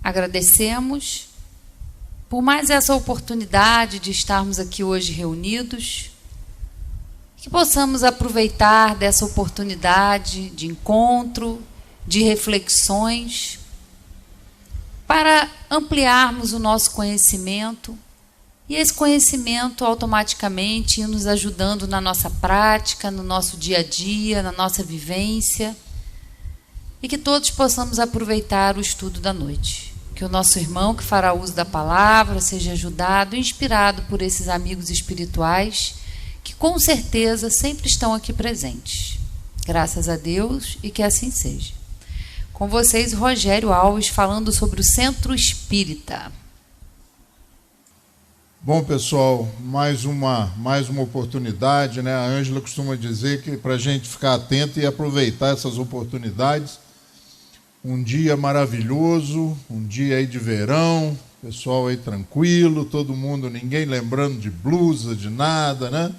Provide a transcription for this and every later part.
agradecemos por mais essa oportunidade de estarmos aqui hoje reunidos, que possamos aproveitar dessa oportunidade de encontro, de reflexões, para ampliarmos o nosso conhecimento, e esse conhecimento automaticamente ir nos ajudando na nossa prática, no nosso dia a dia, na nossa vivência, e que todos possamos aproveitar o estudo da noite. Que o nosso irmão que fará uso da palavra seja ajudado, inspirado por esses amigos espirituais, que com certeza sempre estão aqui presentes. Graças a Deus, e que assim seja. Com vocês, Rogério Alves, falando sobre o Centro Espírita. Bom, pessoal, mais uma oportunidade, né? A Ângela costuma dizer que para a gente ficar atento e aproveitar essas oportunidades. Um dia maravilhoso, um dia aí de verão, pessoal aí tranquilo, todo mundo, ninguém lembrando de blusa, de nada, né?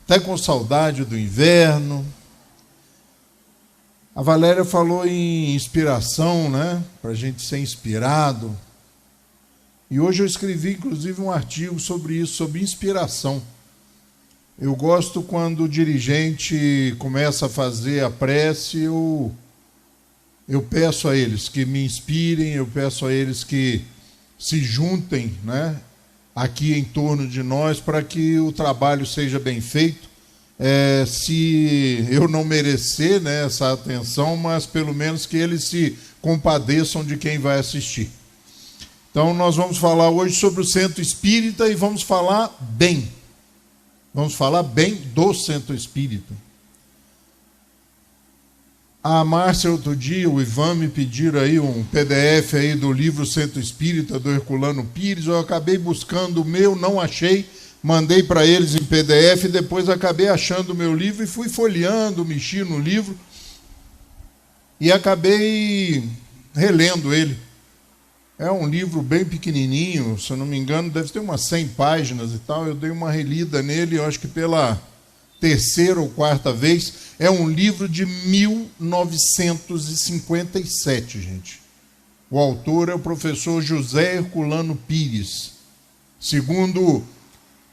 Até com saudade do inverno. A Valéria falou em inspiração, né? Para a gente ser inspirado. E hoje eu escrevi, inclusive, um artigo sobre isso, sobre inspiração. Eu gosto quando o dirigente começa a fazer a prece, eu peço a eles que me inspirem, eu peço a eles que se juntem, né, aqui em torno de nós para que o trabalho seja bem feito. Se eu não merecer, né, essa atenção, mas pelo menos que eles se compadeçam de quem vai assistir. Então nós vamos falar hoje sobre o Centro Espírita e vamos falar bem. Vamos falar bem do Centro Espírita. A Márcia, outro dia, o Ivan me pediram aí um PDF aí do livro Centro Espírita, do Herculano Pires. Eu acabei buscando o meu, não achei, mandei para eles em PDF, depois acabei achando o meu livro e fui folheando, mexi no livro e acabei relendo ele. É um livro bem pequenininho, se eu não me engano, deve ter umas 100 páginas e tal. Eu dei uma relida nele, eu acho que pela terceira ou quarta vez. É um livro de 1957, gente. O autor é o professor José Herculano Pires. Segundo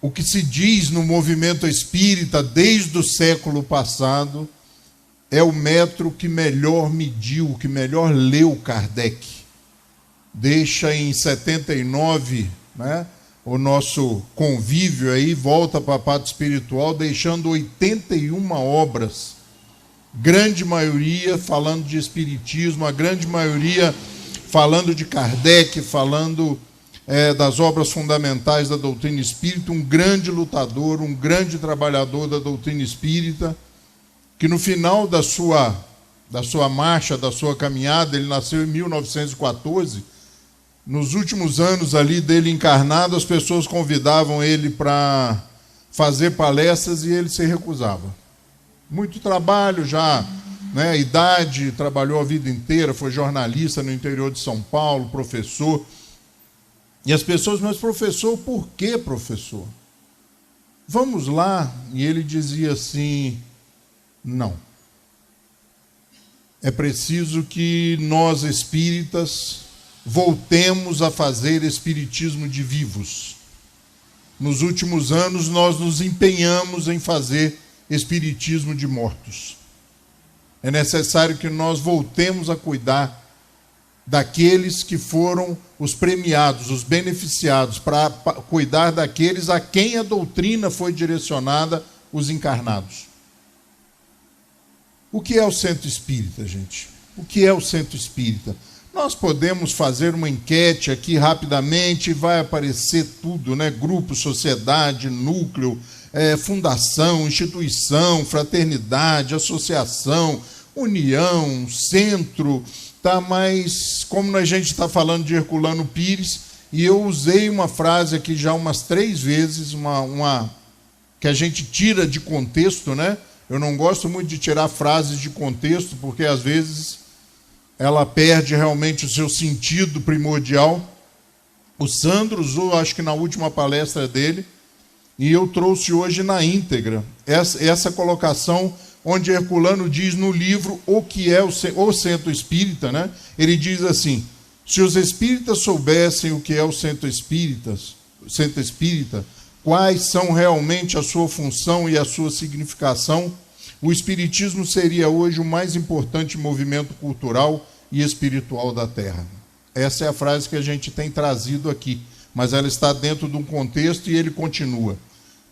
o que se diz no movimento espírita desde o século passado, é o metro que melhor mediu, que melhor leu Kardec. Deixa em 79, né, o nosso convívio aí, volta para a parte espiritual, deixando 81 obras, grande maioria falando de espiritismo, a grande maioria falando de Kardec, falando das obras fundamentais da doutrina espírita, um grande lutador, um grande trabalhador da doutrina espírita, que no final da sua marcha, da sua caminhada, ele nasceu em 1914, nos últimos anos ali dele encarnado, as pessoas convidavam ele para fazer palestras e ele se recusava. Muito trabalho já, né, idade, trabalhou a vida inteira, foi jornalista no interior de São Paulo, professor. E as pessoas, mas professor, por que professor? Vamos lá. E ele dizia assim, não. É preciso que nós espíritas voltemos a fazer espiritismo de vivos. Nos últimos anos, nós nos empenhamos em fazer espiritismo de mortos. É necessário que nós voltemos a cuidar daqueles que foram os premiados, os beneficiados, para cuidar daqueles a quem a doutrina foi direcionada, os encarnados. O que é o Centro Espírita, gente? O que é o Centro Espírita? Nós podemos fazer uma enquete aqui rapidamente, vai aparecer tudo, né? Grupo, sociedade, núcleo, fundação, instituição, fraternidade, associação, união, centro, tá? Mas como a gente está falando de Herculano Pires, e eu usei uma frase aqui já umas 3 vezes, uma que a gente tira de contexto, né? Eu não gosto muito de tirar frases de contexto, porque às vezes ela perde realmente o seu sentido primordial. O Sandro usou, acho que na última palestra dele, e eu trouxe hoje na íntegra essa colocação, onde Herculano diz no livro o que é o Centro Espírita, né? Ele diz assim: Se os espíritas soubessem o que é o centro espírita, quais são realmente a sua função e a sua significação, o espiritismo seria hoje o mais importante movimento cultural e espiritual da Terra. Essa é a frase que a gente tem trazido aqui, mas ela está dentro de um contexto e ele continua.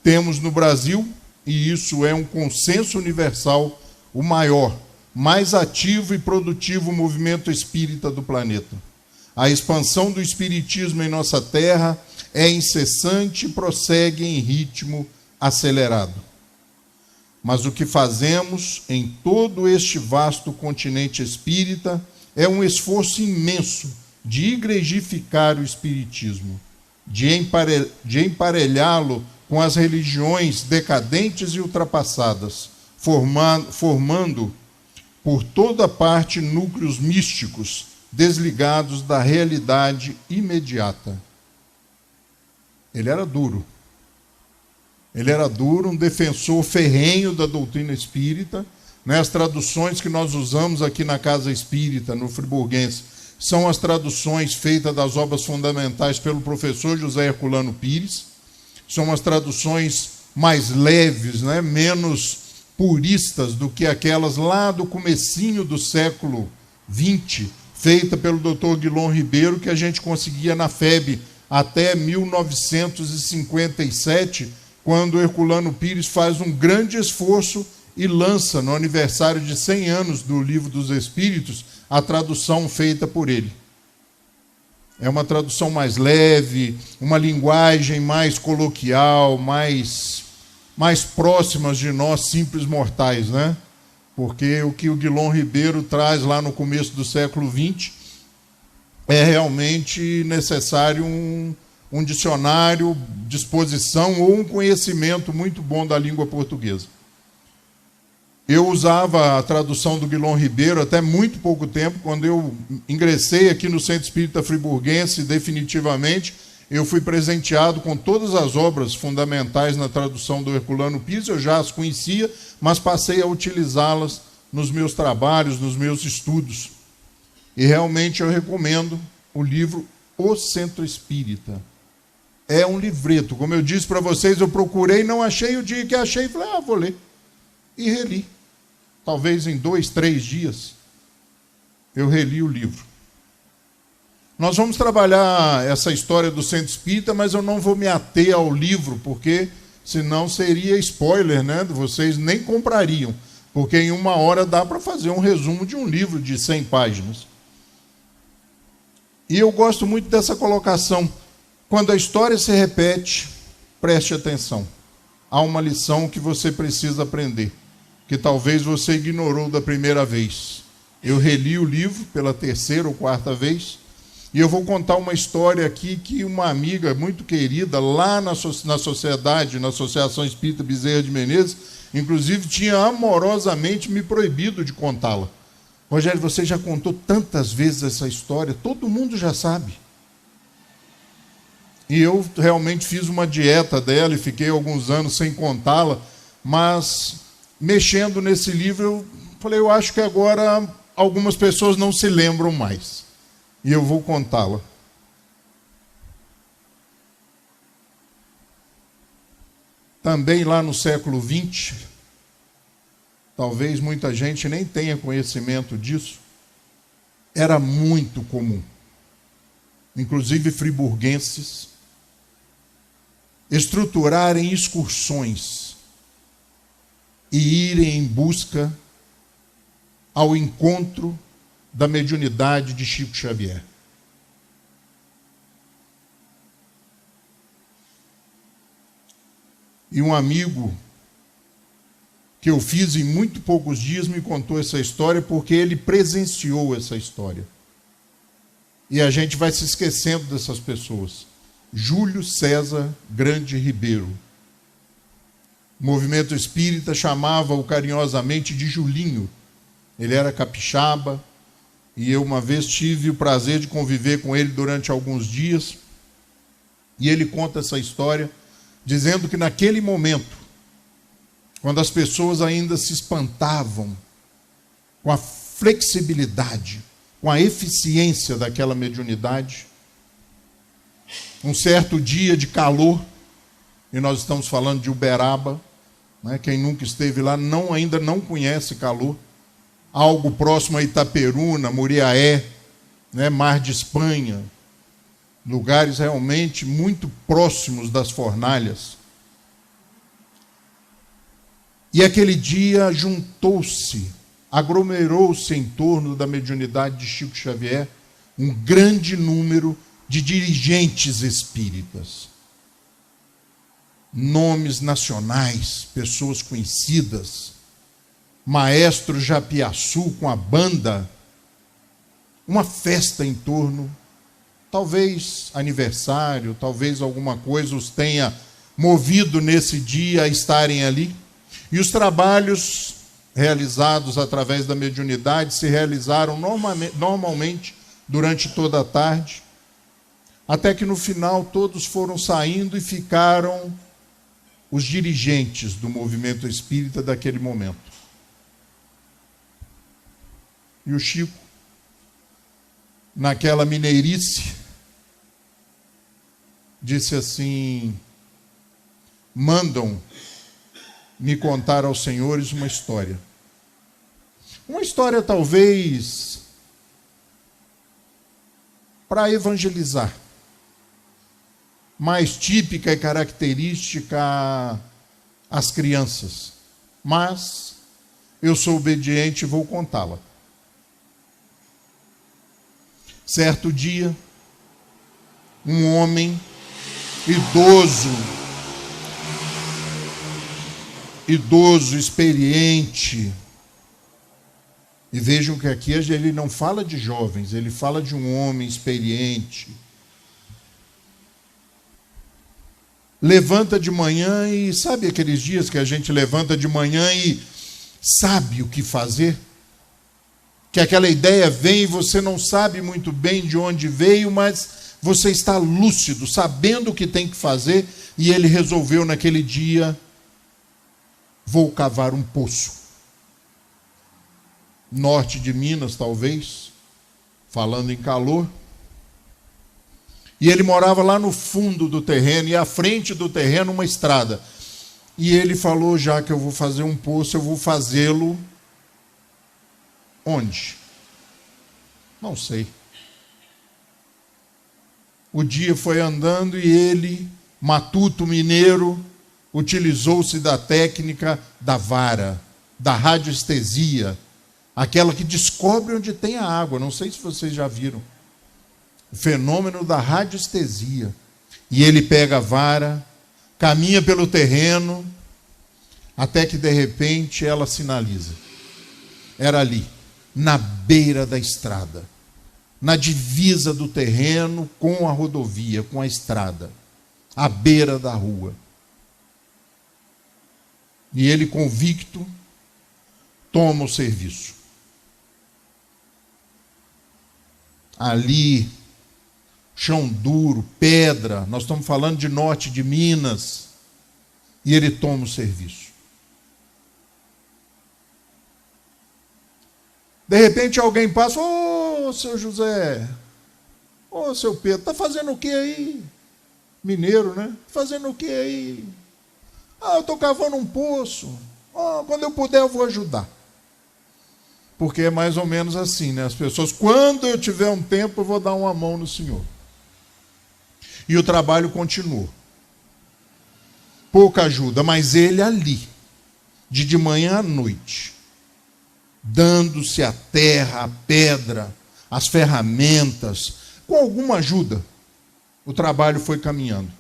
Temos no Brasil, e isso é um consenso universal, o maior, mais ativo e produtivo movimento espírita do planeta. A expansão do espiritismo em nossa terra é incessante e prossegue em ritmo acelerado. Mas o que fazemos em todo este vasto continente espírita é um esforço imenso de igrejificar o espiritismo, de emparelhá-lo com as religiões decadentes e ultrapassadas, formando por toda parte núcleos místicos desligados da realidade imediata. Ele era duro. Ele era duro, um defensor ferrenho da doutrina espírita. As traduções que nós usamos aqui na Casa Espírita, no Friburguense, são as traduções feitas das obras fundamentais pelo professor José Herculano Pires. São as traduções mais leves, menos puristas do que aquelas lá do comecinho do século XX, feita pelo Dr. Guilom Ribeiro, que a gente conseguia na FEB até 1957, quando Herculano Pires faz um grande esforço e lança, no aniversário de 100 anos do Livro dos Espíritos, a tradução feita por ele. É uma tradução mais leve, uma linguagem mais coloquial, mais próximas de nós, simples mortais, Porque o que o Guilom Ribeiro traz lá no começo do século XX é realmente necessário um dicionário, disposição ou um conhecimento muito bom da língua portuguesa. Eu usava a tradução do Guilom Ribeiro até muito pouco tempo. Quando eu ingressei aqui no Centro Espírita Friburguense, definitivamente, eu fui presenteado com todas as obras fundamentais na tradução do Herculano Pires. Eu já as conhecia, mas passei a utilizá-las nos meus trabalhos, nos meus estudos. E realmente eu recomendo o livro O Centro Espírita. É um livreto. Como eu disse para vocês, eu procurei, não achei, o dia que achei, falei, vou ler. E reli. Talvez em 2, 3 dias, eu reli o livro. Nós vamos trabalhar essa história do Centro Espírita, mas eu não vou me ater ao livro, porque senão seria spoiler, Vocês nem comprariam, porque em 1 hora dá para fazer um resumo de um livro de 100 páginas. E eu gosto muito dessa colocação. Quando a história se repete, preste atenção. Há uma lição que você precisa aprender, que talvez você ignorou da primeira vez. Eu reli o livro pela 3ª ou 4ª vez, e eu vou contar uma história aqui que uma amiga muito querida, lá na sociedade, na Associação Espírita Bezerra de Menezes, inclusive tinha amorosamente me proibido de contá-la. Rogério, você já contou tantas vezes essa história, todo mundo já sabe. E eu realmente fiz uma dieta dela e fiquei alguns anos sem contá-la, mas mexendo nesse livro, eu falei, eu acho que agora algumas pessoas não se lembram mais. E eu vou contá-la. Também lá no século XX, talvez muita gente nem tenha conhecimento disso, era muito comum, inclusive friburguenses, estruturarem excursões e irem em busca ao encontro da mediunidade de Chico Xavier. E um amigo que eu fiz em muito poucos dias me contou essa história, porque ele presenciou essa história. E a gente vai se esquecendo dessas pessoas. Júlio César Grande Ribeiro. O movimento espírita chamava-o carinhosamente de Julinho. Ele era capixaba, e eu uma vez tive o prazer de conviver com ele durante alguns dias, e ele conta essa história, dizendo que naquele momento, quando as pessoas ainda se espantavam com a flexibilidade, com a eficiência daquela mediunidade. Um certo dia de calor, e nós estamos falando de Uberaba, né? Quem nunca esteve lá ainda não conhece calor. Algo próximo a Itaperuna, Muriaé, né? Mar de Espanha, lugares realmente muito próximos das fornalhas. E aquele dia juntou-se, aglomerou-se em torno da mediunidade de Chico Xavier um grande número de dirigentes espíritas. Nomes nacionais, pessoas conhecidas, Maestro Japiaçu com a banda, uma festa em torno, talvez aniversário, talvez alguma coisa os tenha movido nesse dia a estarem ali. E os trabalhos realizados através da mediunidade se realizaram normalmente durante toda a tarde, até que no final todos foram saindo e ficaram os dirigentes do movimento espírita daquele momento. E o Chico, naquela mineirice, disse assim: mandam me contar aos senhores uma história. Uma história talvez para evangelizar, mais típica e característica às crianças. Mas eu sou obediente e vou contá-la. Certo dia, um homem idoso, experiente, e vejam que aqui ele não fala de jovens, ele fala de um homem experiente, levanta de manhã e sabe aqueles dias que a gente levanta de manhã e sabe o que fazer? Que aquela ideia vem e você não sabe muito bem de onde veio, mas você está lúcido, sabendo o que tem que fazer, e ele resolveu naquele dia: vou cavar um poço. Norte de Minas, talvez, falando em calor. E ele morava lá no fundo do terreno, e à frente do terreno uma estrada. E ele falou: já que eu vou fazer um poço, eu vou fazê-lo onde? Não sei. O dia foi andando e ele, matuto mineiro, utilizou-se da técnica da vara, da radiestesia, aquela que descobre onde tem a água. Não sei se vocês já viram o fenômeno da radiestesia. E ele pega a vara, caminha pelo terreno, até que de repente ela sinaliza. Era ali, na beira da estrada, na divisa do terreno com a rodovia, com a estrada, à beira da rua. E ele, convicto, toma o serviço. Ali, chão duro, pedra, nós estamos falando de norte de Minas, e ele toma o serviço. De repente alguém passa: ô, seu José, ô, seu Pedro, está fazendo o que aí? Mineiro, né? Fazendo o que aí? Eu estou cavando um poço. Quando eu puder eu vou ajudar. Porque é mais ou menos assim, né? As pessoas, quando eu tiver um tempo, eu vou dar uma mão no senhor. E o trabalho continuou. Pouca ajuda, mas ele ali, de manhã à noite, dando-se a terra, a pedra, as ferramentas, com alguma ajuda, o trabalho foi caminhando.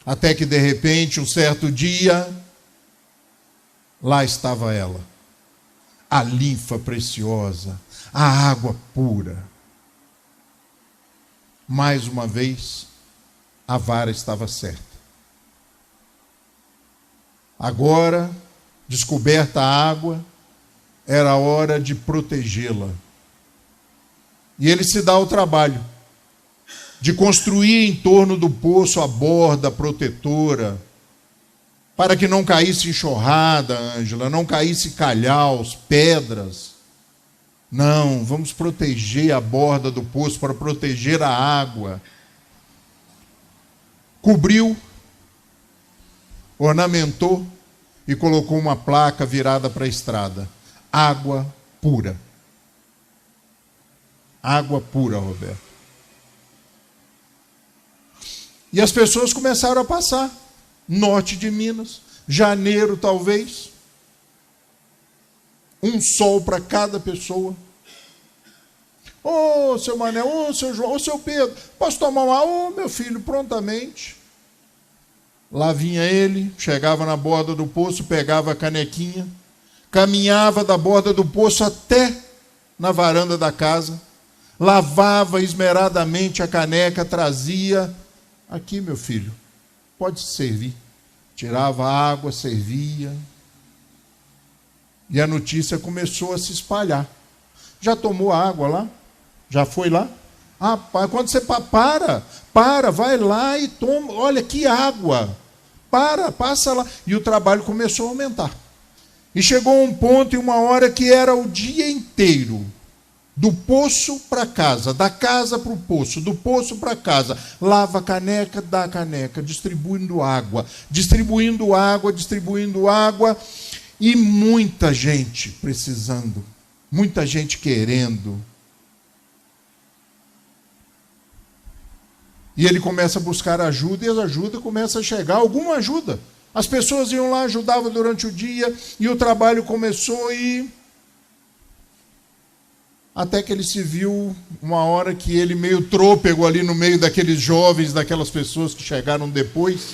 Até que, de repente, um certo dia, lá estava ela, a linfa preciosa, a água pura. Mais uma vez, a vara estava certa. Agora, descoberta a água, era hora de protegê-la. E ele se dá ao trabalho de construir em torno do poço a borda protetora, para que não caísse enxurrada, Ângela, não caísse calhaus, pedras. Não, vamos proteger a borda do poço para proteger a água. Cobriu, ornamentou e colocou uma placa virada para a estrada. Água pura. Água pura, Roberto. E as pessoas começaram a passar. Norte de Minas, janeiro talvez. Um sol para cada pessoa. Ô, seu Mané, ô, seu João, ô, seu Pedro, posso tomar uma? Ô, meu filho, prontamente. Lá vinha ele, chegava na borda do poço, pegava a canequinha, caminhava da borda do poço até na varanda da casa, lavava esmeradamente a caneca, trazia. Aqui, meu filho, pode servir. Tirava a água, servia. E a notícia começou a se espalhar. Já tomou água lá? Já foi lá? Ah, quando você para, vai lá e toma. Olha que água. Passa lá. E o trabalho começou a aumentar. E chegou um ponto e uma hora que era o dia inteiro. Do poço para casa, da casa para o poço, do poço para casa. Lava a caneca, dá a caneca, distribuindo água. Distribuindo água. E muita gente precisando, muita gente querendo. E ele começa a buscar ajuda, e a ajuda começa a chegar, alguma ajuda. As pessoas iam lá, ajudavam durante o dia, e o trabalho começou até que ele se viu uma hora que ele meio trôpego ali no meio daqueles jovens, daquelas pessoas que chegaram depois,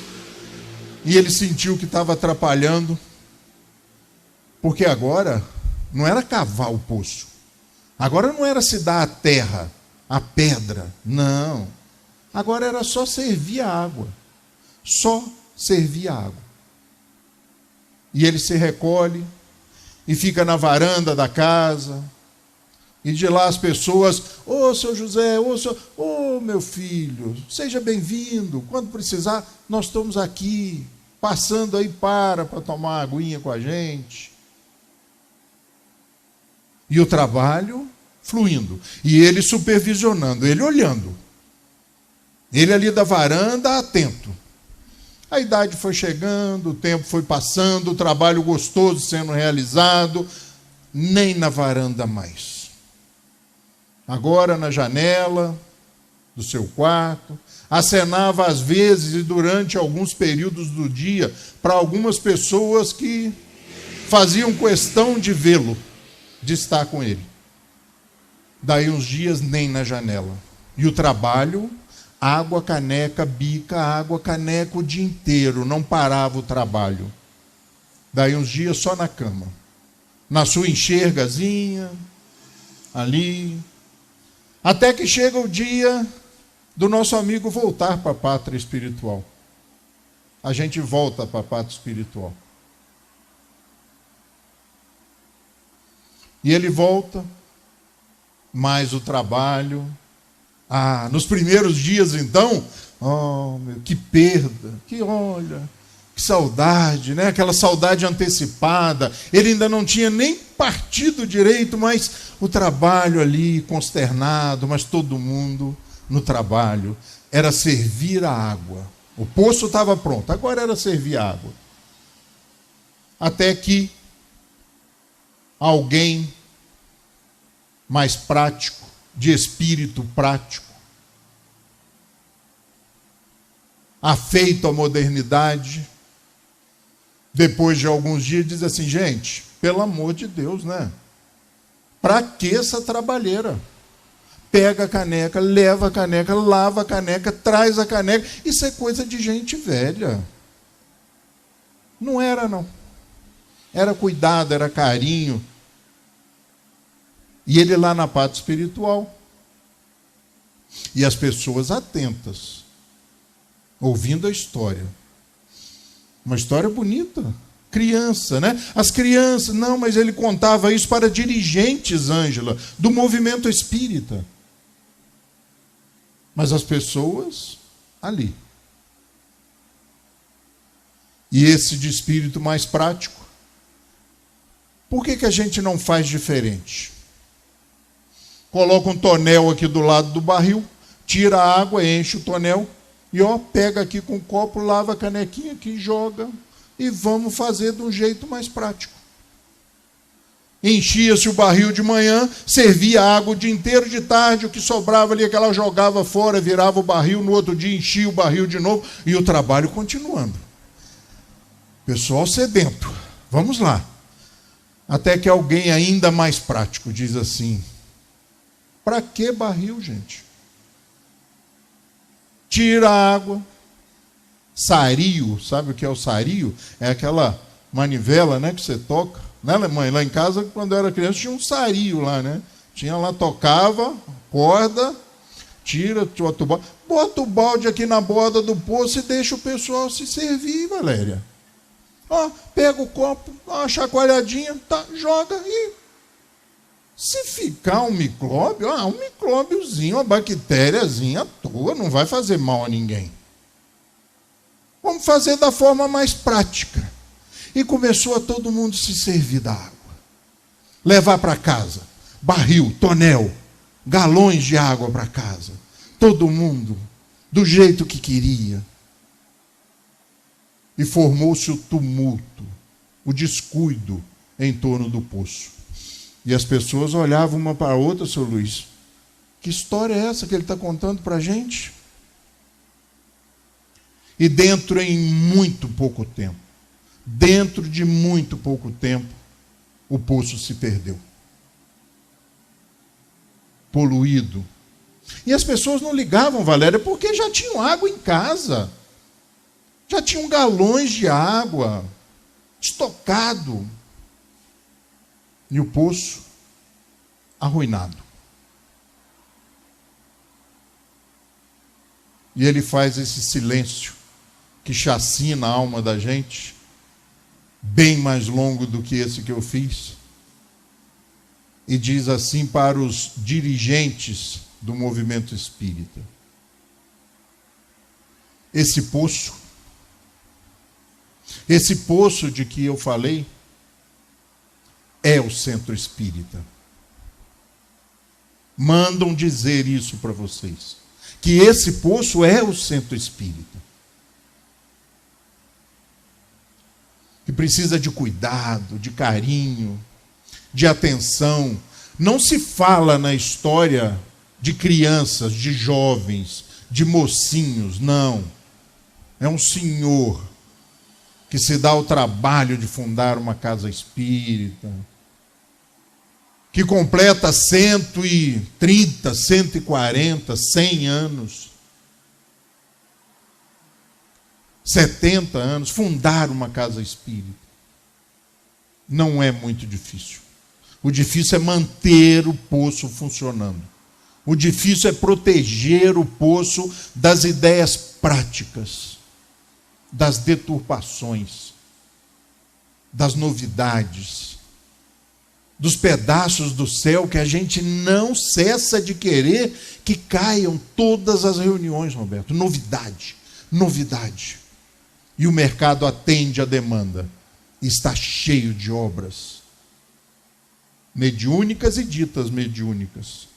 e ele sentiu que estava atrapalhando. Porque agora não era cavar o poço. Agora não era se dar a terra, a pedra. Não. Agora era só servir a água. Só servir a água. E ele se recolhe e fica na varanda da casa. E de lá as pessoas, ô, seu José, ô, meu filho, seja bem-vindo. Quando precisar, nós estamos aqui, passando aí para tomar uma aguinha com a gente. E o trabalho fluindo. E ele supervisionando, ele olhando. Ele ali da varanda, atento. A idade foi chegando, o tempo foi passando, o trabalho gostoso sendo realizado. Nem na varanda mais. Agora na janela do seu quarto. Acenava às vezes e durante alguns períodos do dia para algumas pessoas que faziam questão de vê-lo, de estar com ele. Daí uns dias nem na janela. E o trabalho, água, caneca, bica, água, caneca o dia inteiro. Não parava o trabalho. Daí uns dias só na cama. Na sua enxergazinha, ali. Até que chega o dia do nosso amigo voltar para a pátria espiritual. A gente volta para a pátria espiritual. E ele volta, mais o trabalho. Nos primeiros dias, então, que perda, que saudade, né? Aquela saudade antecipada. Ele ainda não tinha nem partido direito, mas o trabalho ali, consternado, mas todo mundo no trabalho. Era servir a água. O poço estava pronto, agora era servir a água. Até que alguém mais prático, de espírito prático, afeito à modernidade, depois de alguns dias diz assim: gente, pelo amor de Deus, né? Para que essa trabalheira? Pega a caneca, leva a caneca, lava a caneca, traz a caneca. Isso é coisa de gente velha. Não era, não. Era cuidado, era carinho. E ele lá na parte espiritual. E as pessoas atentas, ouvindo a história. Uma história bonita. Criança, né? As crianças, não, mas ele contava isso para dirigentes, Ângela, do movimento espírita. Mas as pessoas ali. E esse de espírito mais prático. Por que a gente não faz diferente? coloca um tonel aqui do lado do barril, tira a água, enche o tonel e pega aqui com o copo, lava a canequinha aqui, joga e vamos fazer de um jeito mais prático. Enchia-se o barril de manhã, servia água o dia inteiro, de tarde o que sobrava ali, que ela jogava fora, virava o barril, no outro dia enchia o barril de novo e o trabalho continuando. Pessoal sedento, vamos lá. Até que alguém ainda mais prático diz assim: para que barril, gente? Tira a água, sario, sabe o que é o sario? É aquela manivela, né, que você toca, né, mãe? Lá em casa, quando eu era criança, tinha um sario lá, né? Tinha lá, tocava, corda, tira, bota o balde aqui na borda do poço e deixa o pessoal se servir, Valéria. Pega o copo, uma chacoalhadinha, joga e... Se ficar um micróbio, um micróbiozinho, uma bactériazinha à toa, não vai fazer mal a ninguém. Vamos fazer da forma mais prática. E começou a todo mundo se servir da água. Levar para casa, barril, tonel, galões de água para casa. Todo mundo, do jeito que queria. E formou-se o tumulto, o descuido em torno do poço. E as pessoas olhavam uma para a outra, seu Luiz. Que história é essa que ele está contando para a gente? E dentro de muito pouco tempo, o poço se perdeu. Poluído. E as pessoas não ligavam, Valéria, porque já tinham água em casa. Já tinham galões de água estocado. E o poço arruinado. E ele faz esse silêncio que chacina a alma da gente, bem mais longo do que esse que eu fiz, e diz assim para os dirigentes do movimento espírita: esse poço de que eu falei, é o centro espírita. Mandam dizer isso para vocês, que esse poço é o centro espírita. Que precisa de cuidado, de carinho, de atenção. Não se fala na história de crianças, de jovens, de mocinhos, não. É um senhor que se dá o trabalho de fundar uma casa espírita, que completa 130, 140, 100 anos, 70 anos, fundar uma casa espírita. Não é muito difícil. O difícil é manter o poço funcionando. O difícil é proteger o poço das ideias práticas, das deturpações, das novidades, dos pedaços do céu que a gente não cessa de querer que caiam todas as reuniões, Roberto. Novidade, novidade. E o mercado atende a demanda. Está cheio de obras mediúnicas e ditas mediúnicas,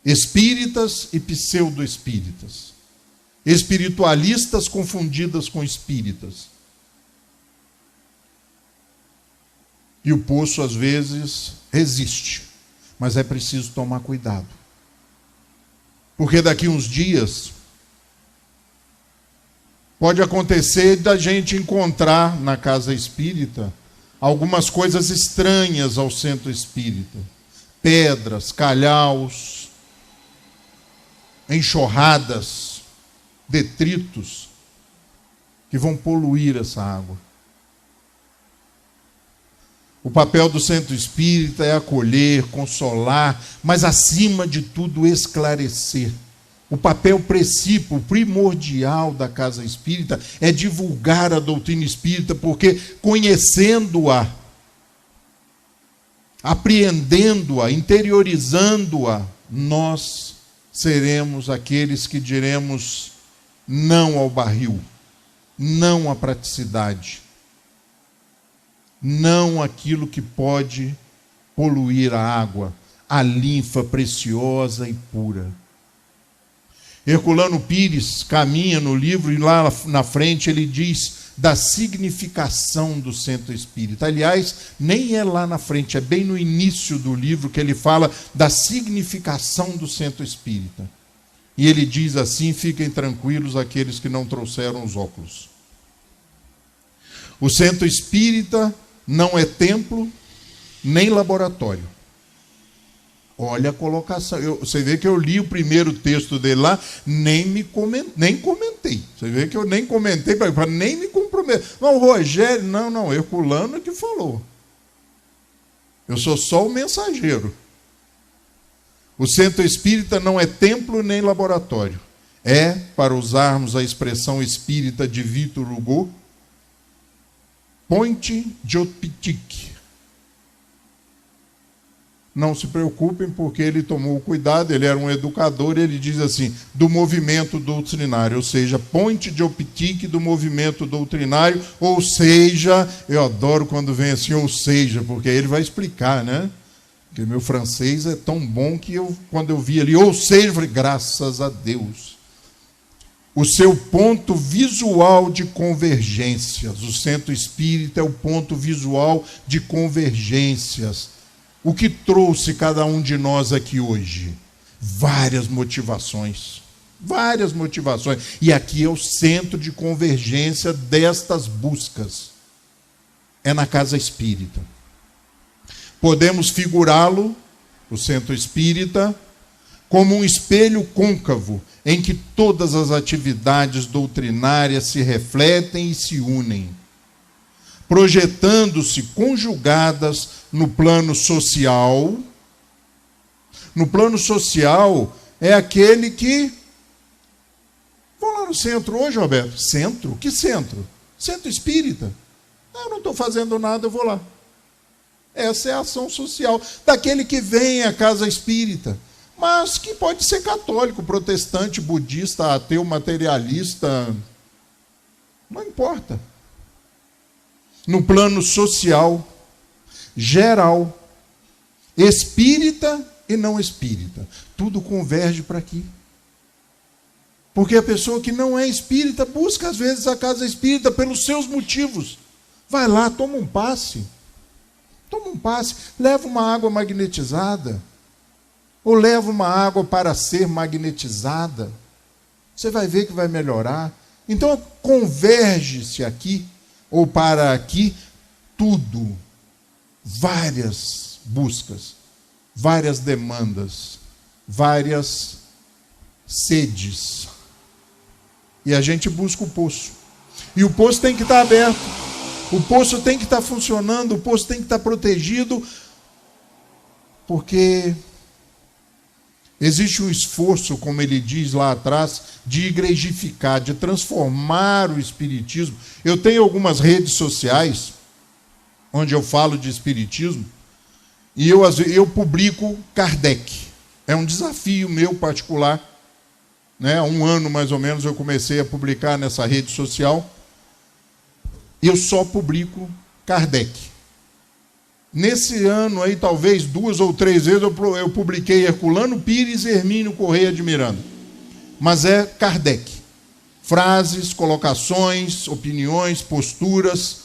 espíritas e pseudo-espíritas, espiritualistas confundidas com espíritas. E o poço, às vezes, resiste. Mas é preciso tomar cuidado. Porque daqui uns dias, pode acontecer da gente encontrar na casa espírita algumas coisas estranhas ao centro espírita. Pedras, calhaus, enxurradas, detritos, que vão poluir essa água. O papel do centro espírita é acolher, consolar, mas acima de tudo esclarecer. O papel primordial da casa espírita é divulgar a doutrina espírita, porque conhecendo-a, apreendendo-a, interiorizando-a, nós seremos aqueles que diremos não ao barril, não à praticidade, não aquilo que pode poluir a água, a linfa preciosa e pura. Herculano Pires caminha no livro e lá na frente ele diz da significação do centro espírita. Aliás, nem é lá na frente, é bem no início do livro que ele fala da significação do centro espírita. E ele diz assim: fiquem tranquilos aqueles que não trouxeram os óculos. O centro espírita não é templo nem laboratório. Olha a colocação. Você vê que eu li o primeiro texto dele lá, nem comentei. Você vê que eu nem comentei, para nem me comprometer. Não, Rogério, não, Herculano é que falou. Eu sou só o mensageiro. O centro espírita não é templo nem laboratório. É, para usarmos a expressão espírita de Victor Hugo, ponte dioptique. Não se preocupem, porque ele tomou cuidado, ele era um educador, ele diz assim, do movimento doutrinário, ou seja, ponte dioptique do movimento doutrinário, ou seja, eu adoro quando vem assim, ou seja, porque ele vai explicar, né? Porque meu francês é tão bom que quando eu vi ali, ou seja, eu falei, graças a Deus. O seu ponto visual de convergências, o centro espírita é o ponto visual de convergências. O que trouxe cada um de nós aqui hoje? Várias motivações. Várias motivações. E aqui é o centro de convergência destas buscas. É na casa espírita. Podemos figurá-lo, o centro espírita, como um espelho côncavo, em que todas as atividades doutrinárias se refletem e se unem, projetando-se conjugadas no plano social. No plano social é aquele que... Vamos lá no centro hoje, Roberto. Centro? Que centro? Centro espírita. Eu não estou fazendo nada, eu vou lá. Essa é a ação social daquele que vem à casa espírita, mas que pode ser católico, protestante, budista, ateu, materialista, não importa. No plano social, geral, espírita e não espírita, tudo converge para aqui. Porque a pessoa que não é espírita busca às vezes a casa espírita pelos seus motivos. Vai lá, toma um passe, leva uma água magnetizada, ou leva uma água para ser magnetizada. Você vai ver que vai melhorar. Então converge-se aqui ou para aqui tudo, várias buscas, várias demandas, várias sedes. E a gente busca o poço. E o poço tem que estar aberto. O poço tem que estar funcionando, o poço tem que estar protegido, porque existe um esforço, como ele diz lá atrás, de igrejificar, de transformar o espiritismo. Eu tenho algumas redes sociais onde eu falo de espiritismo e eu publico Kardec. É um desafio meu particular, né? Há um ano mais ou menos eu comecei a publicar nessa rede social. Eu só publico Kardec. Nesse ano aí, talvez 2 ou 3 vezes eu publiquei Herculano Pires e Hermínio Correia de Miranda. Mas é Kardec. Frases, colocações, opiniões, posturas,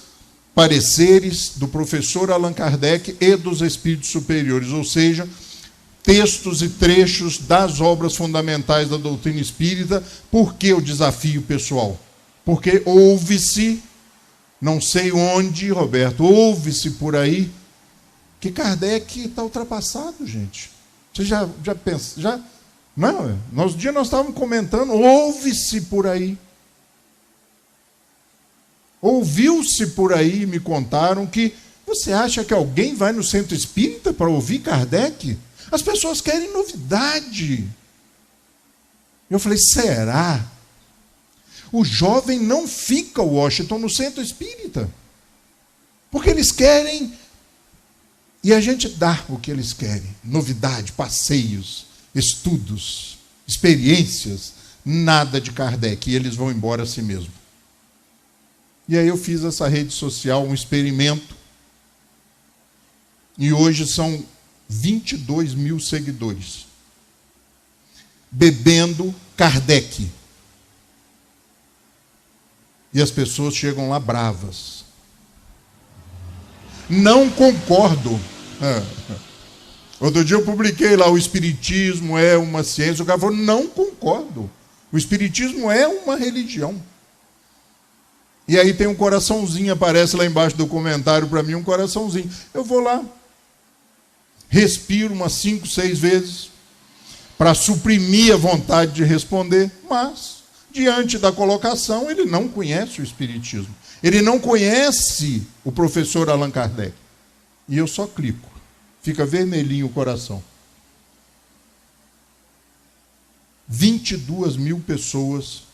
pareceres do professor Allan Kardec e dos espíritos superiores, ou seja, textos e trechos das obras fundamentais da doutrina espírita. Por que o desafio pessoal? Porque ouve-se, não sei onde, Roberto, ouve-se por aí que Kardec está ultrapassado, gente. Você já pensa? Não, nós estávamos comentando, ouve-se por aí. Ouviu-se por aí, me contaram que... Você acha que alguém vai no centro espírita para ouvir Kardec? As pessoas querem novidade. Eu falei, será? O jovem não fica, Washington, no centro espírita. Porque eles querem... E a gente dá o que eles querem. Novidade, passeios, estudos, experiências. Nada de Kardec. E eles vão embora a si mesmo. E aí eu fiz essa rede social, um experimento. E hoje são 22 mil seguidores. Bebendo Kardec. E as pessoas chegam lá bravas. Não concordo. Outro dia eu publiquei lá, o Espiritismo é uma ciência. O cara falou, não concordo. O Espiritismo é uma religião. E aí tem um coraçãozinho, aparece lá embaixo do comentário para mim, um coraçãozinho. Eu vou lá, respiro umas 5, 6 vezes, para suprimir a vontade de responder, mas, diante da colocação, ele não conhece o Espiritismo. Ele não conhece o professor Allan Kardec. E eu só clico. Fica vermelhinho o coração. 22 mil pessoas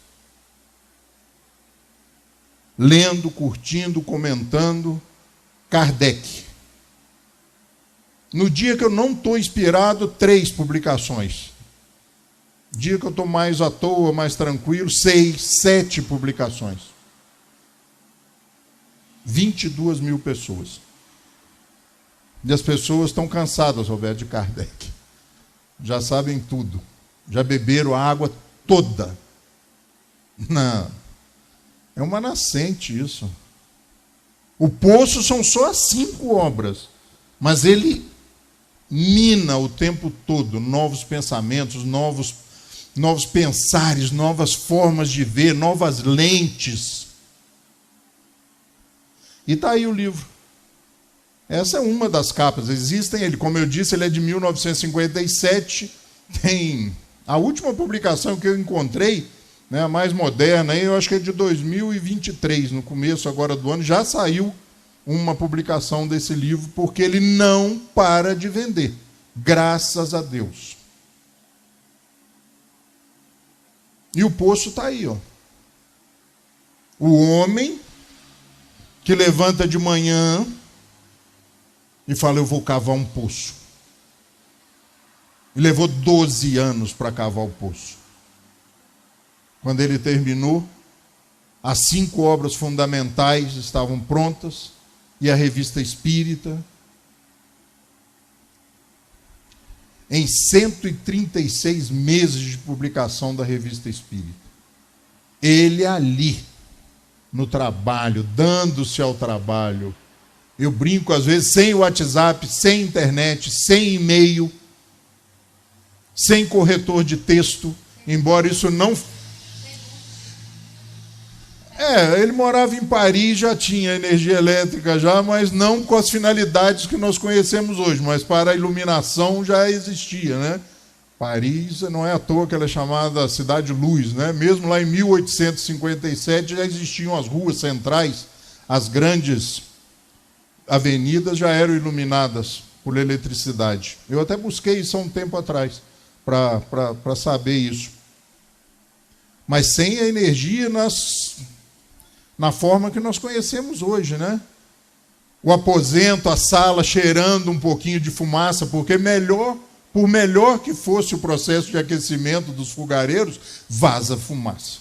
lendo, curtindo, comentando Kardec. No dia que eu não estou inspirado, 3 publicações. Dia que eu estou mais à toa, mais tranquilo, 6, 7 publicações. 22 mil pessoas. E as pessoas estão cansadas, Roberto, de Kardec. Já sabem tudo. Já beberam a água toda. Não. É uma nascente isso. O poço são só as 5 obras. Mas ele mina o tempo todo novos pensamentos, novos pensares, novas formas de ver, novas lentes. E está aí o livro. Essa é uma das capas. Existem, ele, como eu disse, ele é de 1957. Tem a última publicação que eu encontrei, né, a mais moderna, eu acho que é de 2023, no começo agora do ano, já saiu uma publicação desse livro, porque ele não para de vender. Graças a Deus. E o poço está aí, ó. O homem que levanta de manhã e fala, eu vou cavar um poço. E levou 12 anos para cavar o poço. Quando ele terminou, as 5 obras fundamentais estavam prontas, e a Revista Espírita, em 136 meses de publicação da Revista Espírita. Ele ali, no trabalho, dando-se ao trabalho. Eu brinco, às vezes, sem WhatsApp, sem internet, sem e-mail, sem corretor de texto, embora isso não... ele morava em Paris, já tinha energia elétrica já, mas não com as finalidades que nós conhecemos hoje, mas para a iluminação já existia, né? Paris não é à toa que ela é chamada Cidade Luz, né? Mesmo lá em 1857 já existiam as ruas centrais, as grandes avenidas já eram iluminadas por eletricidade. Eu até busquei isso há um tempo atrás, para saber isso. Mas sem a energia na forma que nós conhecemos hoje, né? O aposento, a sala cheirando um pouquinho de fumaça, porque por melhor que fosse o processo de aquecimento dos fogareiros, vaza fumaça.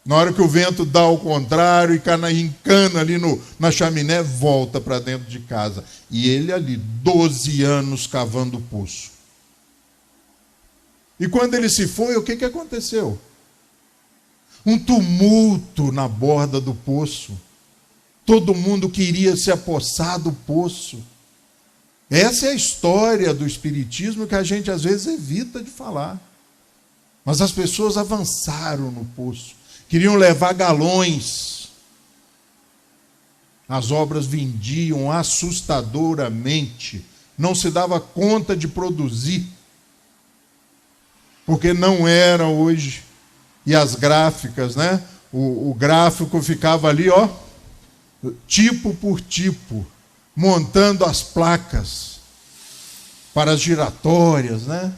Na hora que o vento dá ao contrário e encana ali na chaminé, volta para dentro de casa. E ele ali, 12 anos cavando o poço. E quando ele se foi, o que aconteceu? Um tumulto na borda do poço. Todo mundo queria se apossar do poço. Essa é a história do Espiritismo que a gente às vezes evita de falar. Mas as pessoas avançaram no poço. Queriam levar galões. As obras vendiam assustadoramente. Não se dava conta de produzir. Porque não era hoje. E as gráficas, né? O gráfico ficava ali, ó, tipo por tipo, montando as placas para as giratórias, né?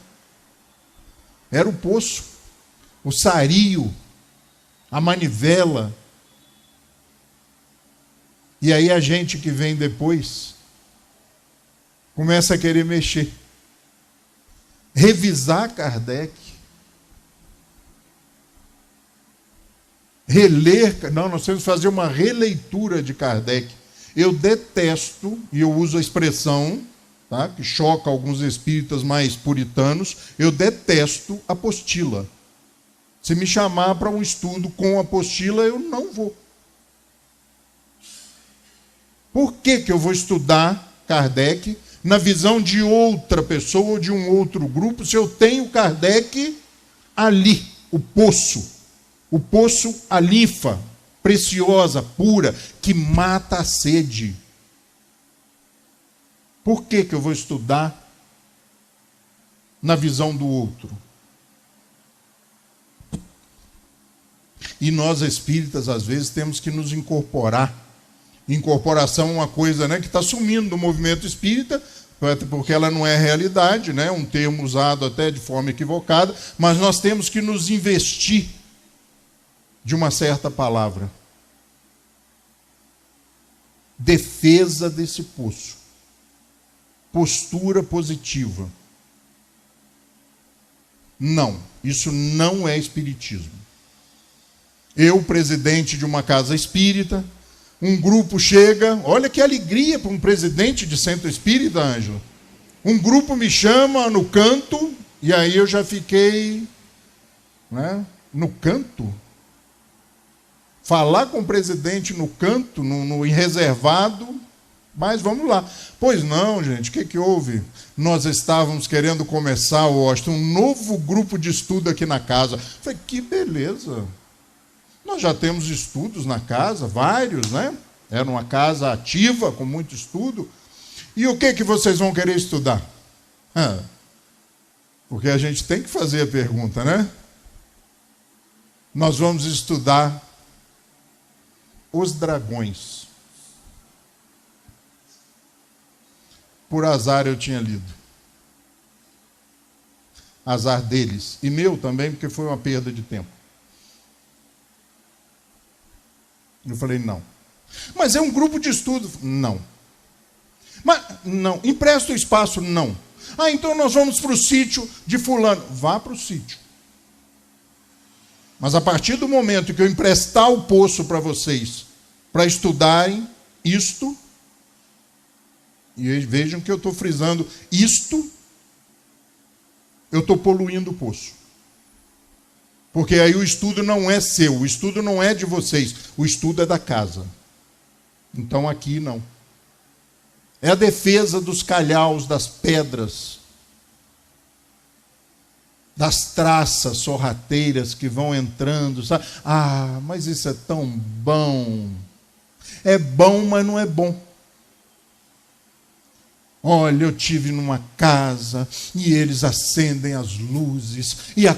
Era o poço, o sario, a manivela. E aí a gente que vem depois começa a querer mexer. Revisar Kardec. Nós temos que fazer uma releitura de Kardec. Eu detesto, e eu uso a expressão, tá? Que choca alguns espíritas mais puritanos, eu detesto apostila. Se me chamar para um estudo com apostila, eu não vou. Por que eu vou estudar Kardec na visão de outra pessoa ou de um outro grupo, se eu tenho Kardec ali, o poço, a linfa preciosa, pura, que mata a sede? Por que eu vou estudar na visão do outro? E nós espíritas, às vezes, temos que nos incorporar. Incorporação é uma coisa, né, que está sumindo do movimento espírita, porque ela não é realidade, né, um termo usado até de forma equivocada, mas nós temos que nos investir de uma certa palavra. Defesa desse poço. Postura positiva. Não, isso não é espiritismo. Eu, presidente de uma casa espírita, um grupo chega, olha que alegria para um presidente de centro espírita, Ângela. Um grupo me chama no canto, e aí eu já fiquei, né, no canto. Falar com o presidente no canto, no reservado, mas vamos lá. Pois não, gente, o que houve? Nós estávamos querendo começar, Washington, um novo grupo de estudo aqui na casa. Falei, que beleza. Nós já temos estudos na casa, vários, né? Era uma casa ativa, com muito estudo. E o que vocês vão querer estudar? Porque a gente tem que fazer a pergunta, né? Nós vamos estudar os dragões. Por azar eu tinha lido. Azar deles. E meu também, porque foi uma perda de tempo. Eu falei, não. Mas é um grupo de estudo. Não. Mas, não. Empresta o espaço? Não. Então nós vamos para o sítio de fulano. Vá para o sítio. Mas a partir do momento que eu emprestar o poço para vocês, para estudarem isto, e vejam que eu estou frisando isto, eu estou poluindo o poço. Porque aí o estudo não é seu, o estudo não é de vocês, o estudo é da casa. Então aqui não. É a defesa dos calhaus, das pedras, das traças sorrateiras que vão entrando, sabe? Mas isso é tão bom. É bom, mas não é bom. Olha, eu tive numa casa e eles acendem as luzes e a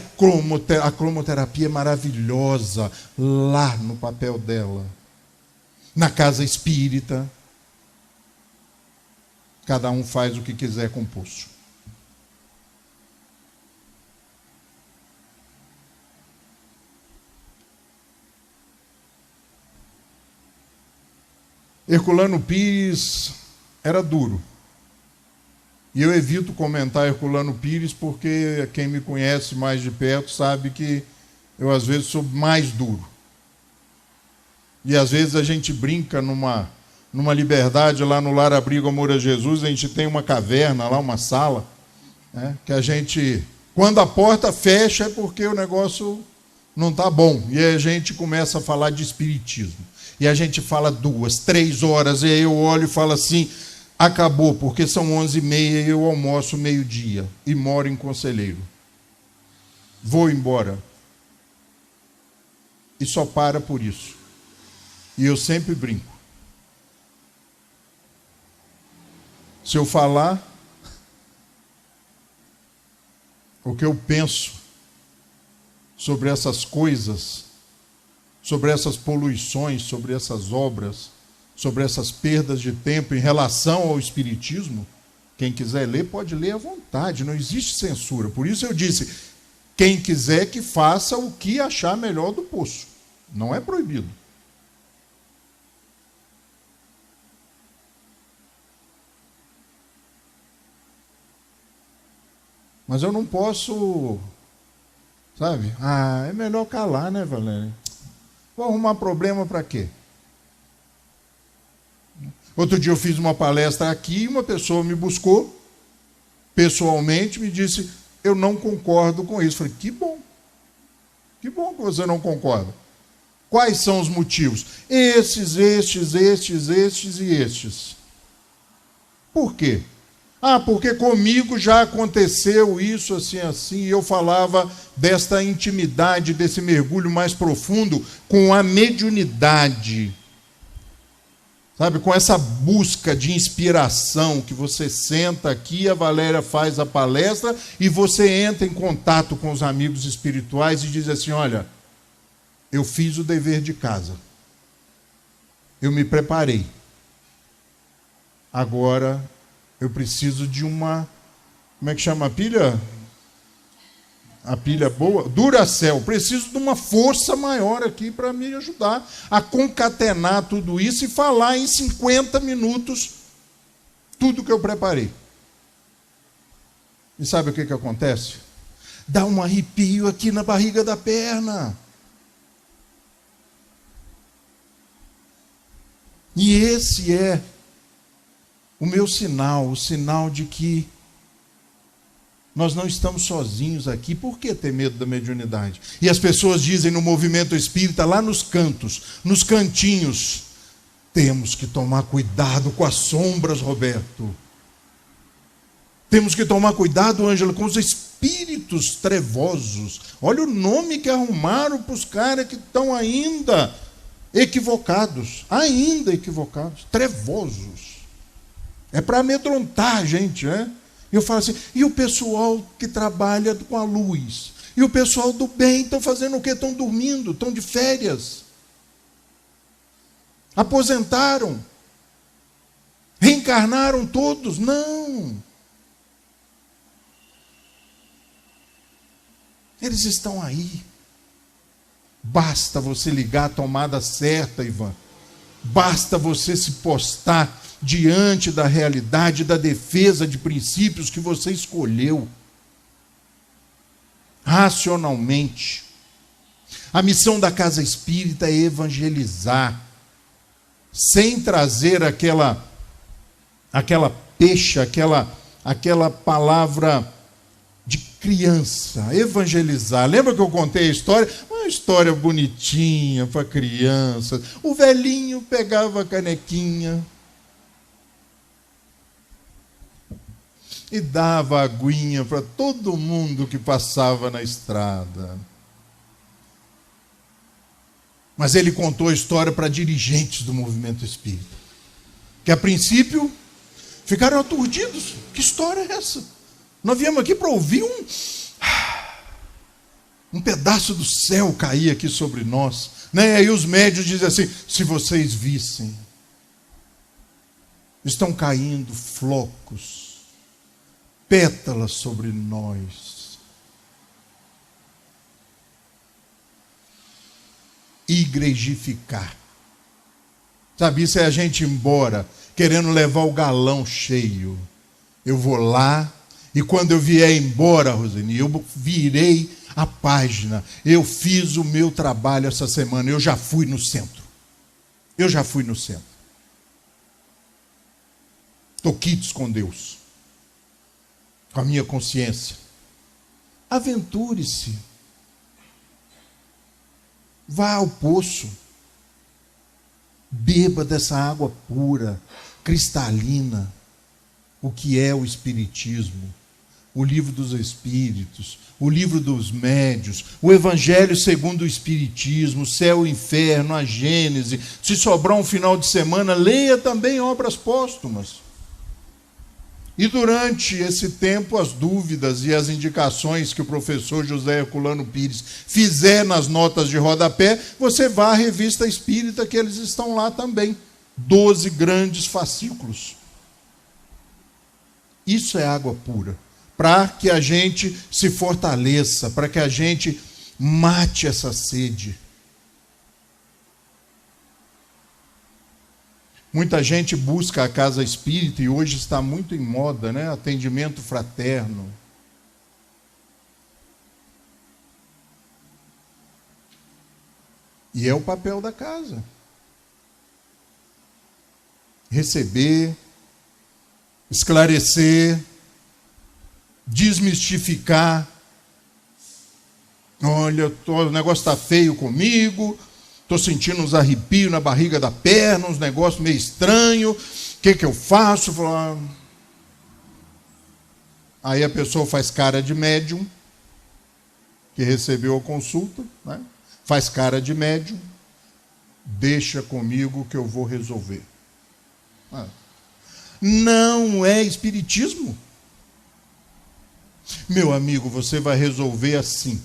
cromoterapia é maravilhosa lá no papel dela. Na casa espírita, cada um faz o que quiser com o poço. Herculano Pires era duro. E eu evito comentar Herculano Pires porque quem me conhece mais de perto sabe que eu às vezes sou mais duro. E às vezes a gente brinca numa liberdade lá no Lar Abrigo Amor a Jesus, a gente tem uma caverna lá, uma sala, né, que a gente, quando a porta fecha é porque o negócio não está bom. E aí a gente começa a falar de espiritismo. E a gente fala 2, 3 horas, e aí eu olho e falo assim, acabou, porque são 11h30 e eu almoço meio-dia e moro em Conselheiro. Vou embora. E só para por isso. E eu sempre brinco. Se eu falar o que eu penso sobre essas coisas, sobre essas poluições, sobre essas obras, sobre essas perdas de tempo em relação ao espiritismo, quem quiser ler, pode ler à vontade, não existe censura. Por isso eu disse, quem quiser que faça o que achar melhor do poço. Não é proibido. Mas eu não posso, sabe? É melhor calar, né, Valéria? Vou arrumar problema para quê? Outro dia eu fiz uma palestra aqui e uma pessoa me buscou pessoalmente, me disse: eu não concordo com isso. Falei: que bom que você não concorda. Quais são os motivos? Estes e estes. Por quê? Porque comigo já aconteceu isso, assim, e eu falava desta intimidade, desse mergulho mais profundo com a mediunidade. Sabe, com essa busca de inspiração, que você senta aqui, a Valéria faz a palestra e você entra em contato com os amigos espirituais e diz assim: olha, eu fiz o dever de casa. Eu me preparei. Agora eu preciso de uma... Como é que chama a pilha? A pilha boa? Duracell. Preciso de uma força maior aqui para me ajudar a concatenar tudo isso e falar em 50 minutos tudo que eu preparei. E sabe o que acontece? Dá um arrepio aqui na barriga da perna. E esse é o meu sinal, o sinal de que nós não estamos sozinhos aqui. Por que ter medo da mediunidade? E as pessoas dizem no movimento espírita, lá nos cantos, nos cantinhos: temos que tomar cuidado com as sombras, Roberto. Temos que tomar cuidado, Ângela, com os espíritos trevosos. Olha o nome que arrumaram para os caras que estão ainda equivocados. Trevosos. É para amedrontar a gente, né? Eu falo assim: e o pessoal que trabalha com a luz? E o pessoal do bem estão fazendo o quê? Estão dormindo, estão de férias. Aposentaram. Reencarnaram todos? Não. Eles estão aí. Basta você ligar a tomada certa, Ivan. Basta você se postar diante da realidade, da defesa de princípios que você escolheu racionalmente. A missão da casa espírita é evangelizar, sem trazer aquela pecha, aquela palavra de criança. Evangelizar. Lembra que eu contei a história? Uma história bonitinha para criança. O velhinho pegava a canequinha e dava aguinha para todo mundo que passava na estrada. Mas ele contou a história para dirigentes do movimento espírita, que a princípio ficaram aturdidos. Que história é essa? Nós viemos aqui para ouvir um pedaço do céu cair aqui sobre nós, né? Aí os médios dizem assim: se vocês vissem, estão caindo flocos, pétalas sobre nós. Igrejificar. Sabe, isso é a gente ir embora querendo levar o galão cheio. Eu vou lá e quando eu vier embora, Roseni, eu virei a página. Eu fiz o meu trabalho essa semana. Eu já fui no centro. Estou quites com Deus, com a minha consciência. Aventure-se. Vá ao poço. Beba dessa água pura, cristalina. O que é o Espiritismo? O livro dos Espíritos, o livro dos Médios, o Evangelho segundo o Espiritismo, o céu e o inferno, a Gênese. Se sobrar um final de semana, leia também obras póstumas. E durante esse tempo, as dúvidas e as indicações que o professor José Herculano Pires fizer nas notas de rodapé, você vá à Revista Espírita, que eles estão lá também. 12 grandes fascículos. Isso é água pura. Para que a gente se fortaleça, para que a gente mate essa sede. Muita gente busca a casa espírita e hoje está muito em moda, né? Atendimento fraterno. E é o papel da casa. Receber, esclarecer, desmistificar. Olha, o negócio está feio comigo, estou sentindo uns arrepios na barriga da perna, uns negócios meio estranhos, o que eu faço? Aí a pessoa faz cara de médium, que recebeu a consulta, né? Faz cara de médium, deixa comigo que eu vou resolver. Não é espiritismo. Meu amigo, você vai resolver assim.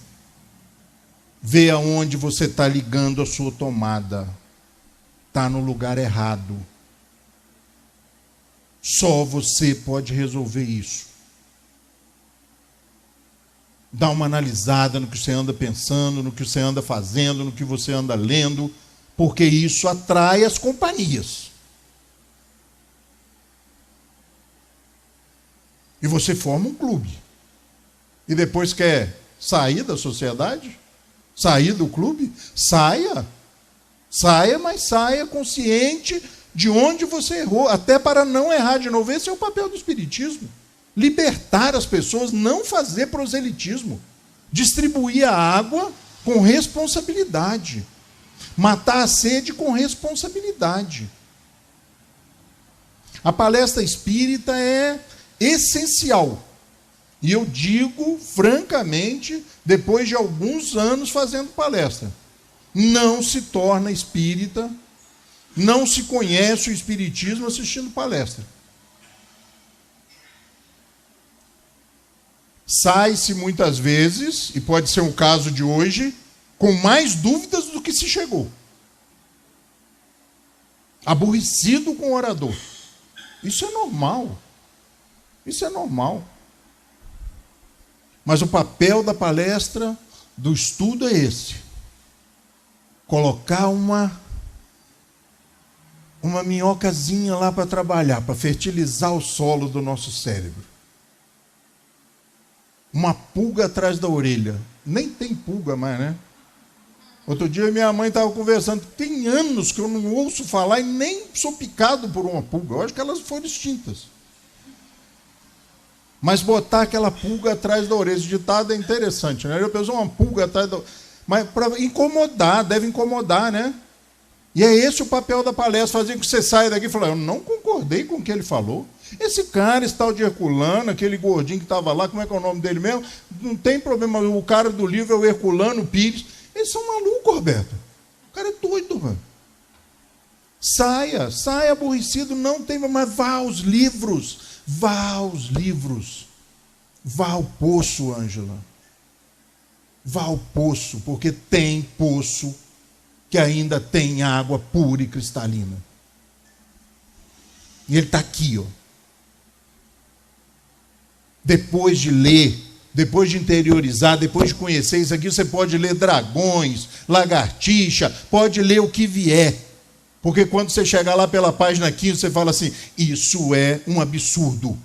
Vê aonde você está ligando a sua tomada. Está no lugar errado. Só você pode resolver isso. Dá uma analisada no que você anda pensando, no que você anda fazendo, no que você anda lendo, porque isso atrai as companhias. E você forma um clube. E depois quer sair da sociedade? Sair do clube? Saia. Saia, mas saia consciente de onde você errou, até para não errar de novo. Esse é o papel do espiritismo. Libertar as pessoas, não fazer proselitismo. Distribuir a água com responsabilidade. Matar a sede com responsabilidade. A palestra espírita é essencial. E eu digo, francamente, depois de alguns anos fazendo palestra, não se torna espírita, não se conhece o espiritismo assistindo palestra. Sai-se muitas vezes, e pode ser um caso de hoje, com mais dúvidas do que se chegou. Aborrecido com o orador. Isso é normal. Isso é normal. Mas o papel da palestra, do estudo é esse. Colocar uma minhocazinha lá para trabalhar, para fertilizar o solo do nosso cérebro. Uma pulga atrás da orelha. Nem tem pulga mais, né? Outro dia minha mãe estava conversando. Tem anos que eu não ouço falar e nem sou picado por uma pulga. Eu acho que elas foram extintas. Mas botar aquela pulga atrás da orelha, esse ditado é interessante, né? Eu penso uma pulga atrás da... Mas para incomodar, deve incomodar, né? E é esse o papel da palestra, fazer com que você saia daqui e fale, eu não concordei com o que ele falou. Esse cara, esse tal de Herculano, aquele gordinho que estava lá, como é que é o nome dele mesmo? Não tem problema, o cara do livro é o Herculano Pires. Eles são malucos, Roberto. O cara é doido, mano. Saia aborrecido, não tem, mas vá aos livros. Vá aos livros. Vá ao poço, Ângela. Vá ao poço, porque tem poço que ainda tem água pura e cristalina. E ele está aqui, ó. Depois de ler, depois de interiorizar, depois de conhecer isso aqui, você pode ler dragões, lagartixa, pode ler o que vier. Porque quando você chegar lá pela página 15, você fala assim, isso é um absurdo.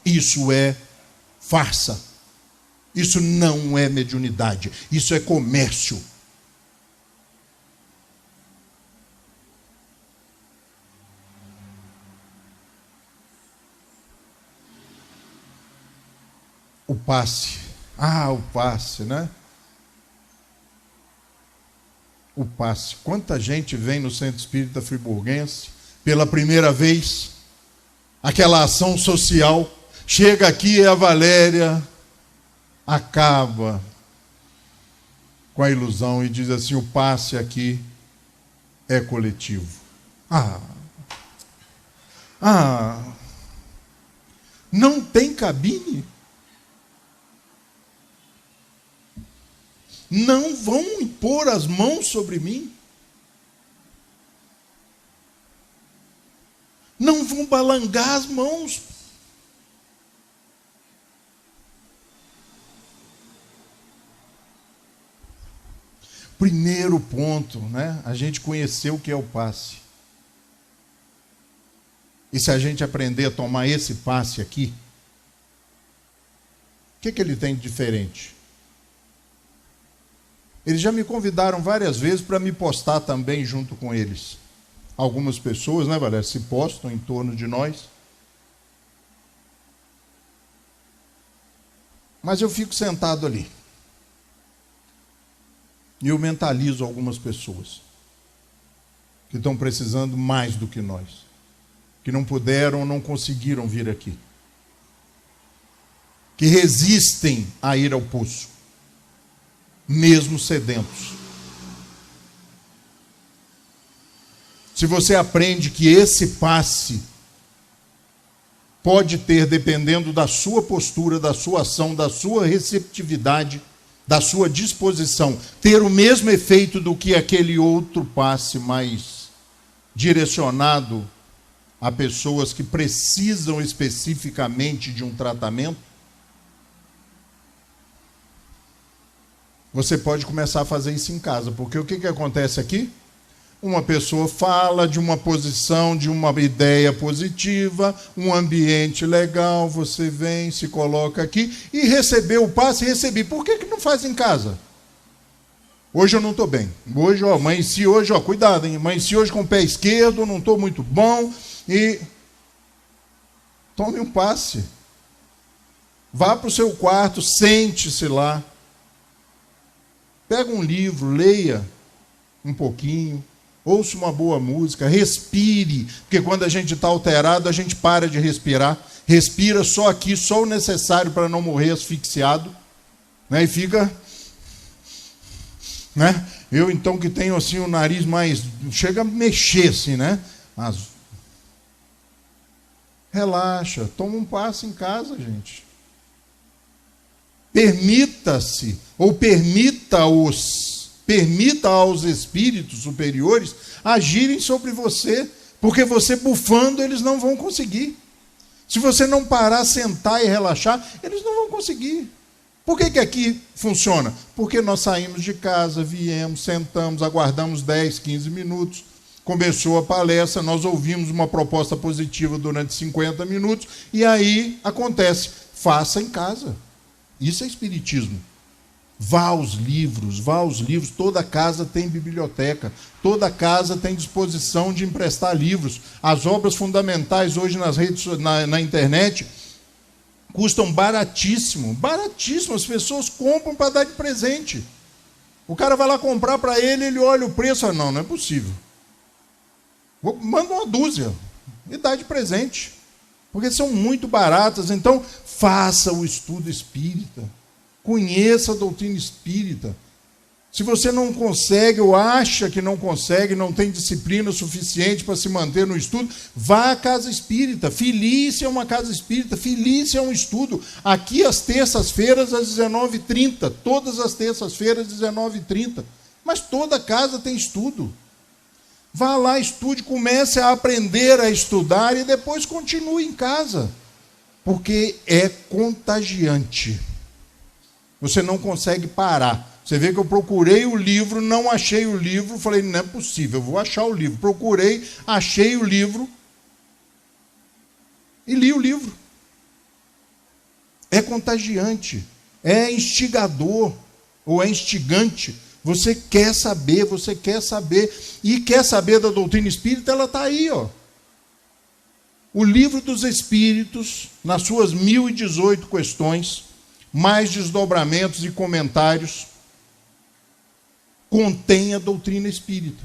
Isso é farsa. Isso não é mediunidade. Isso é comércio. O passe. O passe, né? O passe. Quanta gente vem no Centro Espírita Friburguense pela primeira vez, aquela ação social, chega aqui e a Valéria acaba com a ilusão e diz assim, o passe aqui é coletivo. Não tem cabine? Não vão impor as mãos sobre mim? Não vão balangar as mãos? Primeiro ponto, né? A gente conheceu o que é o passe. E se a gente aprender a tomar esse passe aqui, o que ele tem de diferente? Eles já me convidaram várias vezes para me postar também junto com eles. Algumas pessoas, né, Valéria, se postam em torno de nós. Mas eu fico sentado ali. E eu mentalizo algumas pessoas que estão precisando mais do que nós, que não puderam ou não conseguiram vir aqui, que resistem a ir ao poço, mesmo sedentos. Se você aprende que esse passe pode ter, dependendo da sua postura, da sua ação, da sua receptividade, da sua disposição, ter o mesmo efeito do que aquele outro passe mais direcionado a pessoas que precisam especificamente de um tratamento, você pode começar a fazer isso em casa. Porque o que acontece aqui? Uma pessoa fala de uma posição, de uma ideia positiva, um ambiente legal, você vem, se coloca aqui e recebeu o passe, recebi. Por que não faz em casa? Hoje eu não estou bem. Hoje, amanheci hoje, cuidado, hein? Amanheci hoje com o pé esquerdo, não estou muito bom. E tome um passe. Vá para o seu quarto, sente-se lá. Pega um livro, leia um pouquinho. Ouça uma boa música, respire, porque quando a gente está alterado, a gente para de respirar, respira só aqui, só o necessário para não morrer asfixiado, né? E fica, né? Eu então que tenho assim o nariz mais, chega a mexer assim, né? Relaxa, toma um passo em casa, gente. Permita-se, ou permita aos espíritos superiores agirem sobre você, porque você bufando eles não vão conseguir. Se você não parar, sentar e relaxar, eles não vão conseguir. Por que aqui funciona? Porque nós saímos de casa, viemos, sentamos, aguardamos 10, 15 minutos, começou a palestra, nós ouvimos uma proposta positiva durante 50 minutos, e aí acontece, faça em casa. Isso é espiritismo. Vá aos livros, toda casa tem biblioteca, toda casa tem disposição de emprestar livros. As obras fundamentais hoje nas redes, na internet custam baratíssimo, as pessoas compram para dar de presente. O cara vai lá comprar para ele, ele olha o preço, não é possível. Manda uma dúzia e dá de presente, porque são muito baratas. Então, faça o estudo espírita. Conheça a doutrina espírita. Se você não consegue ou acha que não consegue, não tem disciplina suficiente para se manter no estudo, vá à casa espírita. Filie-se a uma casa espírita, filie-se a um estudo. Aqui às terças-feiras às 19h30, todas as terças-feiras às 19h30. Mas toda casa tem estudo. Vá lá, estude, comece a aprender a estudar e depois continue em casa. Porque é contagiante. Você não consegue parar. Você vê que eu procurei o livro, não achei o livro, falei, não é possível, eu vou achar o livro. Procurei, achei o livro e li o livro. É contagiante, é instigador ou é instigante. Você quer saber, e quer saber da doutrina espírita, ela está aí, ó. O Livro dos Espíritos, nas suas 1018 questões, mais desdobramentos e comentários, contém a doutrina espírita.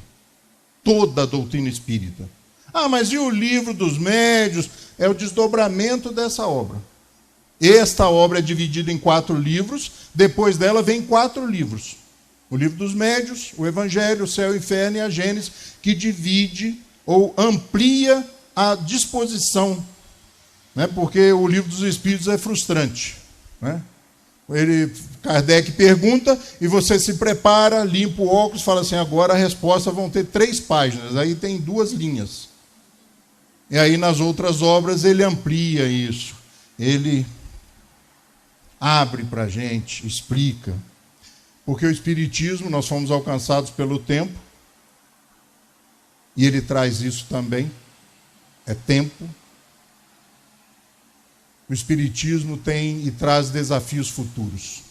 Toda a doutrina espírita. Ah, mas e o Livro dos Médios? É o desdobramento dessa obra. Esta obra é dividida em 4 livros, depois dela vem 4 livros. O Livro dos Médios, o Evangelho, o Céu e o Inferno e a Gênesis, que divide ou amplia a disposição, né? Porque o Livro dos Espíritos é frustrante, né? Kardec pergunta e você se prepara, limpa o óculos, fala assim, agora a resposta vão ter 3 páginas, aí tem 2 linhas. E aí nas outras obras ele amplia isso, ele abre para a gente, explica. Porque o Espiritismo, nós fomos alcançados pelo tempo, e ele traz isso também, é tempo. O Espiritismo tem e traz desafios futuros.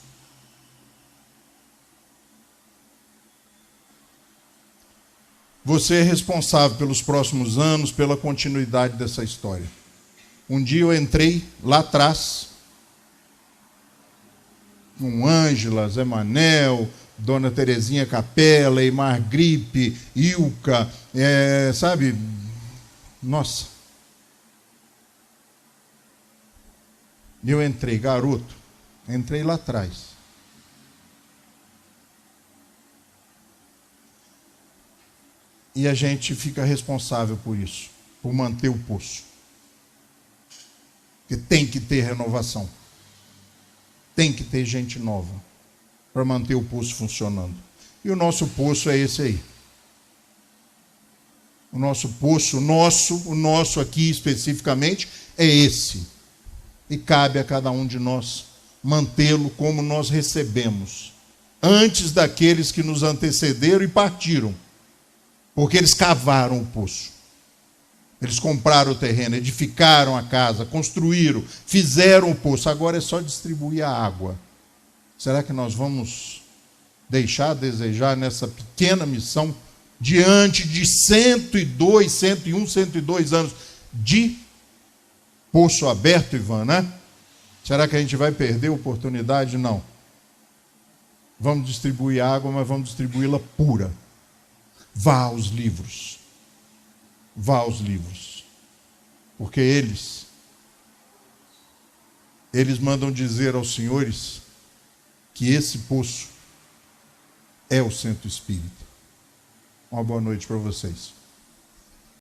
Você é responsável pelos próximos anos, pela continuidade dessa história. Um dia eu entrei lá atrás, com Ângela, Zé Manel, Dona Terezinha Capela, Eimar Gripe, Ilka, sabe? Nossa. E eu entrei, garoto, entrei lá atrás. E a gente fica responsável por isso, por manter o poço. Porque tem que ter renovação. Tem que ter gente nova para manter o poço funcionando. E o nosso poço é esse aí. O nosso poço, o nosso aqui especificamente, é esse. E cabe a cada um de nós mantê-lo como nós recebemos, antes daqueles que nos antecederam e partiram. Porque eles cavaram o poço. Eles compraram o terreno, edificaram a casa, construíram, fizeram o poço. Agora é só distribuir a água. Será que nós vamos deixar a desejar nessa pequena missão, diante de 102, 101, 102 anos de poço aberto, Ivan, né? Será que a gente vai perder a oportunidade? Não. Vamos distribuir água, mas vamos distribuí-la pura. Vá aos livros. Vá aos livros. Porque eles mandam dizer aos senhores que esse poço é o centro espírita. Uma boa noite para vocês.